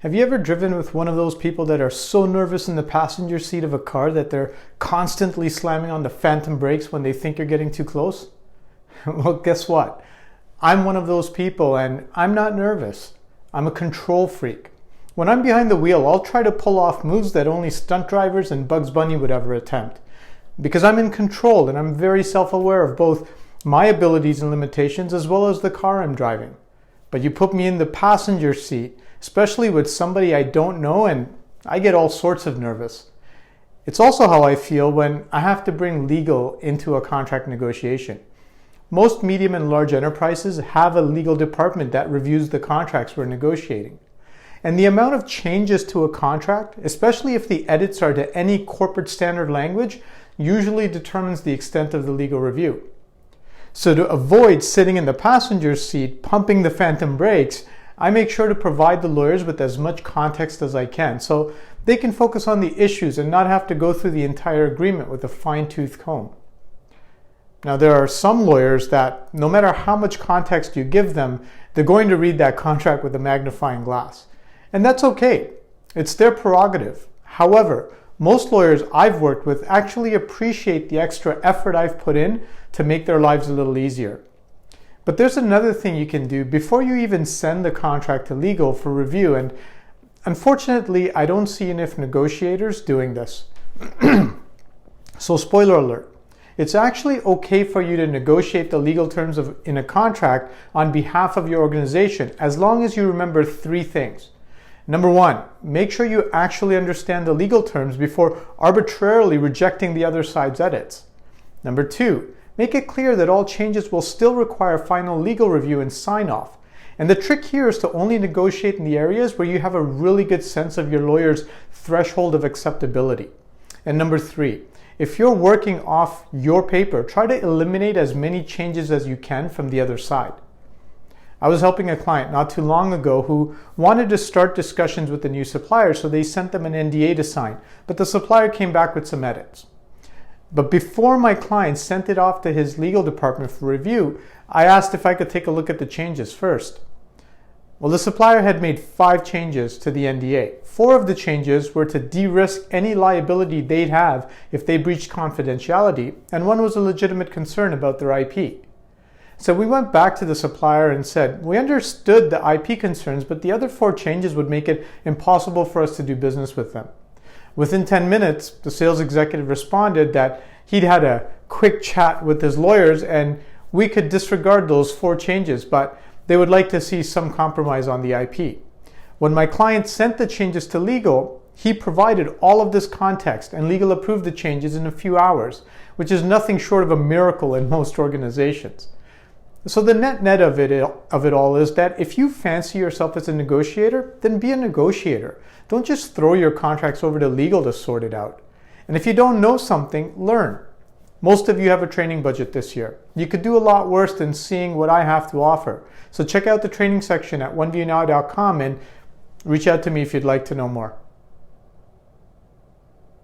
Have you ever driven with one of those people that are so nervous in the passenger seat of a car that they're constantly slamming on the phantom brakes when they think you're getting too close? Well, guess what? I'm one of those people, and I'm not nervous. I'm a control freak. When I'm behind the wheel, I'll try to pull off moves that only stunt drivers and Bugs Bunny would ever attempt. Because I'm in control and I'm very self-aware of both my abilities and limitations as well as the car I'm driving. But you put me in the passenger seat, especially with somebody I don't know, and I get all sorts of nervous. It's also how I feel when I have to bring legal into a contract negotiation. Most medium and large enterprises have a legal department that reviews the contracts we're negotiating. And the amount of changes to a contract, especially if the edits are to any corporate standard language, usually determines the extent of the legal review. So to avoid sitting in the passenger seat pumping the phantom brakes, I make sure to provide the lawyers with as much context as I can so they can focus on the issues and not have to go through the entire agreement with a fine-tooth comb. Now, there are some lawyers that, no matter how much context you give them, they're going to read that contract with a magnifying glass. And that's okay. It's their prerogative. However, most lawyers I've worked with actually appreciate the extra effort I've put in to make their lives a little easier. But there's another thing you can do before you even send the contract to legal for review, and unfortunately, I don't see enough negotiators doing this. So spoiler alert, it's actually okay for you to negotiate the legal terms in a contract on behalf of your organization as long as you remember three things. Number one, make sure you actually understand the legal terms before arbitrarily rejecting the other side's edits. Number two, make it clear that all changes will still require final legal review and sign-off. And the trick here is to only negotiate in the areas where you have a really good sense of your lawyer's threshold of acceptability. And number three, if you're working off your paper, try to eliminate as many changes as you can from the other side. I was helping a client not too long ago who wanted to start discussions with the new supplier, so they sent them an NDA to sign, but the supplier came back with some edits. But before my client sent it off to his legal department for review, I asked if I could take a look at the changes first. Well, the supplier had made 5 changes to the NDA. 4 of the changes were to de-risk any liability they'd have if they breached confidentiality, and 1 was a legitimate concern about their IP. So we went back to the supplier and said, we understood the IP concerns, but the other 4 changes would make it impossible for us to do business with them. Within 10 minutes, the sales executive responded that he'd had a quick chat with his lawyers and we could disregard those 4 changes, but they would like to see some compromise on the IP. When my client sent the changes to legal, he provided all of this context and legal approved the changes in a few hours, which is nothing short of a miracle in most organizations. So the net of it all is that if you fancy yourself as a negotiator, then be a negotiator. Don't just throw your contracts over to legal to sort it out. And if you don't know something, learn. Most of you have a training budget this year. You could do a lot worse than seeing what I have to offer. So check out the training section at oneviewnow.com and reach out to me if you'd like to know more.